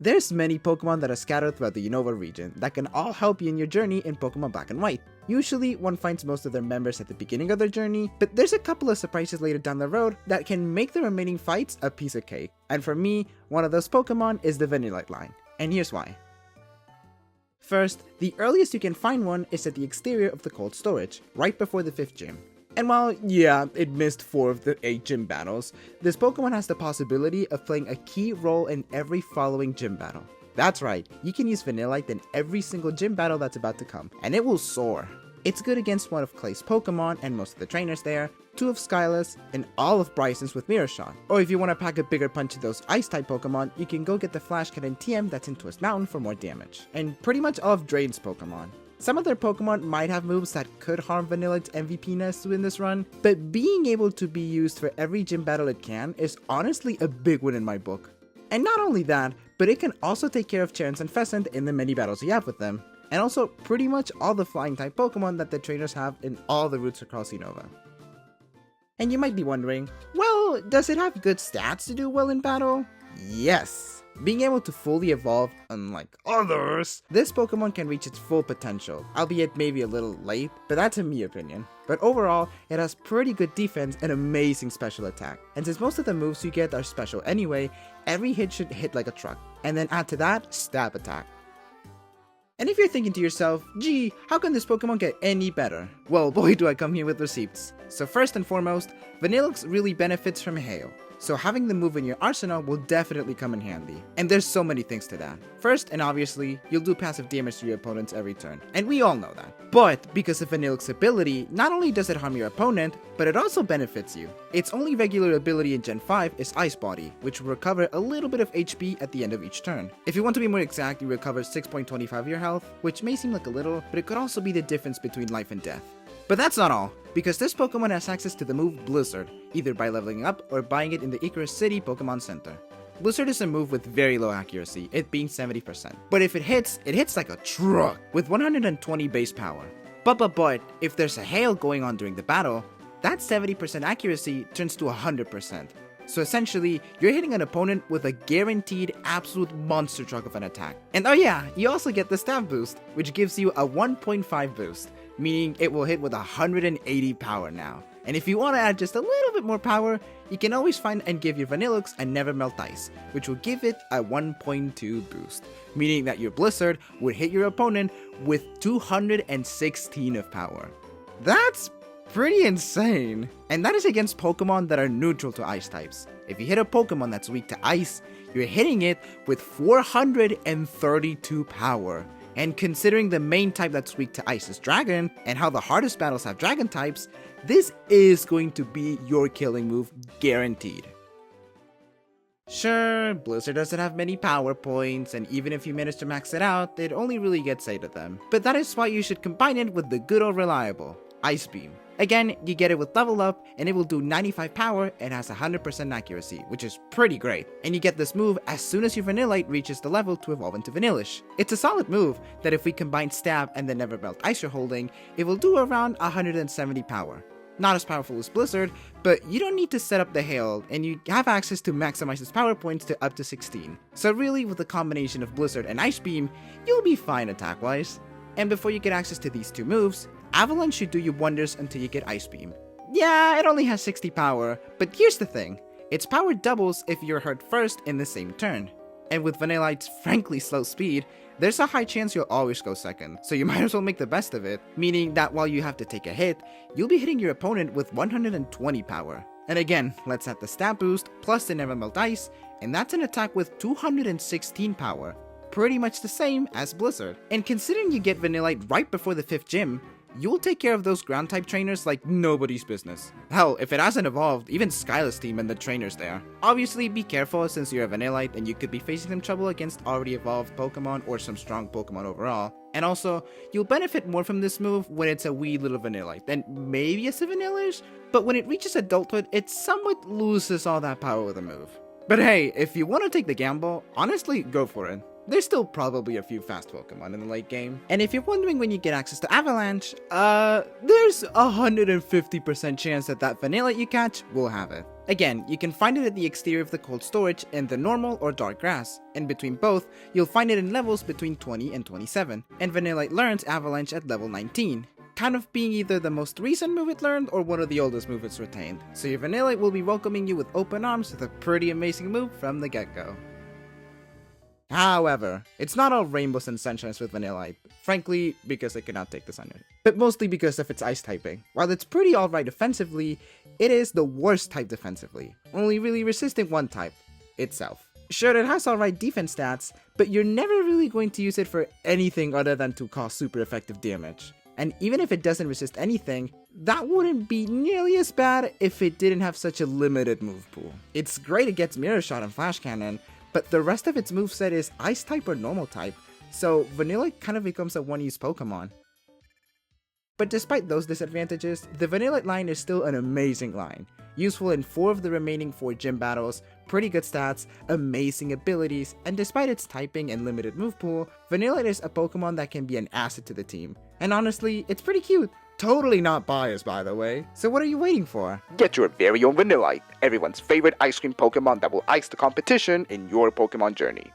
There's many Pokemon that are scattered throughout the Unova region that can all help you in your journey in Pokemon Black and White. Usually, one finds most of their members at the beginning of their journey, but there's a couple of surprises later down the road that can make the remaining fights a piece of cake. And for me, one of those Pokemon is the Vanillite line, and here's why. First, the earliest you can find one is at the exterior of the cold storage, right before the 5th gym. And while, yeah, it missed 4 of the 8 gym battles, this Pokemon has the possibility of playing a key role in every following gym battle. That's right, you can use Vanillite in every single gym battle that's about to come, and it will soar. It's good against one of Clay's Pokemon and most of the trainers there, 2 of Skyla's, and all of Bryson's with Mirror Shot. Or if you want to pack a bigger punch to those Ice-type Pokemon, you can go get the Flash Cannon TM that's in Twist Mountain for more damage. And pretty much all of Draden's Pokemon. Some of their Pokemon might have moves that could harm Vanillite's MVP-ness in this run, but being able to be used for every gym battle it can is honestly a big win in my book. And not only that, but it can also take care of Chance and Pheasant in the many battles you have with them, and also pretty much all the flying-type Pokemon that the trainers have in all the routes across Unova. And you might be wondering, well, does it have good stats to do well in battle? Yes! Being able to fully evolve, unlike others, this Pokemon can reach its full potential, albeit maybe a little late, but that's in my opinion. But overall, it has pretty good defense and amazing special attack. And since most of the moves you get are special anyway, every hit should hit like a truck. And then add to that, stab attack. And if you're thinking to yourself, gee, how can this Pokemon get any better? Well, boy do I come here with receipts. So first and foremost, Vanilluxe really benefits from Hail. So having the move in your arsenal will definitely come in handy. And there's so many things to that. First, and obviously, you'll do passive damage to your opponents every turn. And we all know that. But because of Vanilluxe's ability, not only does it harm your opponent, but it also benefits you. Its only regular ability in Gen 5 is Ice Body, which will recover a little bit of HP at the end of each turn. If you want to be more exact, you recover 6.25 of your health, which may seem like a little, but it could also be the difference between life and death. But that's not all, because this Pokemon has access to the move Blizzard, either by leveling up or buying it in the Icarus City Pokemon Center. Blizzard is a move with very low accuracy, it being 70%. But if it hits like a truck, with 120 base power. But, if there's a hail going on during the battle, that 70% accuracy turns to 100%. So essentially, you're hitting an opponent with a guaranteed absolute monster truck of an attack. And oh yeah, you also get the stab boost, which gives you a 1.5 boost, meaning it will hit with 180 power now. And if you want to add just a little bit more power, you can always find and give your Vanilluxe a Never Melt Ice, which will give it a 1.2 boost, meaning that your Blizzard would hit your opponent with 216 of power. That's pretty insane. And that is against Pokemon that are neutral to Ice types. If you hit a Pokemon that's weak to Ice, you're hitting it with 432 power. And considering the main type that's weak to Ice is Dragon, and how the hardest battles have Dragon types, this is going to be your killing move guaranteed. Sure, Blizzard doesn't have many power points, and even if you manage to max it out, it only really gets 8 of them. But that is why you should combine it with the good old reliable Ice Beam. Again, you get it with level up, and it will do 95 power and has 100% accuracy, which is pretty great. And you get this move as soon as your Vanillite reaches the level to evolve into Vanillish. It's a solid move that if we combine Stab and the Never Melt Ice you're holding, it will do around 170 power. Not as powerful as Blizzard, but you don't need to set up the Hail, and you have access to maximize its power points to up to 16. So really, with a combination of Blizzard and Ice Beam, you'll be fine attack-wise. And before you get access to these two moves, Avalanche should do you wonders until you get Ice Beam. Yeah, it only has 60 power, but here's the thing, its power doubles if you're hurt first in the same turn. And with Vanillite's frankly slow speed, there's a high chance you'll always go second, so you might as well make the best of it, meaning that while you have to take a hit, you'll be hitting your opponent with 120 power. And again, let's add the stab boost plus the Never Melt Ice, and that's an attack with 216 power. Pretty much the same as Blizzard. And considering you get Vanillite right before the 5th gym, you'll take care of those ground type trainers like nobody's business. Hell, if it hasn't evolved, even Skyla's team and the trainers there. Obviously, be careful since you're a Vanillite and you could be facing some trouble against already evolved Pokemon or some strong Pokemon overall. And also, you'll benefit more from this move when it's a wee little Vanillite than maybe it's a Vanillish, but when it reaches adulthood, it somewhat loses all that power with the move. But hey, if you want to take the gamble, honestly, go for it. there's still probably a few fast Pokemon in the late game. And if you're wondering when you get access to Avalanche, there's a 150% chance that Vanillite you catch will have it. Again, you can find it at the exterior of the cold storage in the normal or dark grass. In between both, you'll find it in levels between 20 and 27, and Vanillite learns Avalanche at level 19, kind of being either the most recent move it learned or one of the oldest moves it's retained. So your Vanillite will be welcoming you with open arms with a pretty amazing move from the get-go. However, it's not all rainbows and sunshines with Vanillite, frankly because it cannot take the sun, but mostly because of its ice typing. While it's pretty alright defensively, it is the worst type defensively, only really resisting one type, itself. Sure, it has alright defense stats, but you're never really going to use it for anything other than to cause super effective damage. And even if it doesn't resist anything, that wouldn't be nearly as bad if it didn't have such a limited move pool. It's great against Mirror Shot and Flash Cannon, but the rest of its moveset is Ice type or Normal type, so Vanillite kind of becomes a one-use Pokemon. But despite those disadvantages, the Vanillite line is still an amazing line. Useful in 4 of the remaining 4 gym battles, pretty good stats, amazing abilities, and despite its typing and limited move pool, Vanillite is a Pokemon that can be an asset to the team. And honestly, it's pretty cute. Totally not biased, by the way. So what are you waiting for? Get your very own Vanillite, everyone's favorite ice cream Pokemon that will ice the competition in your Pokemon journey.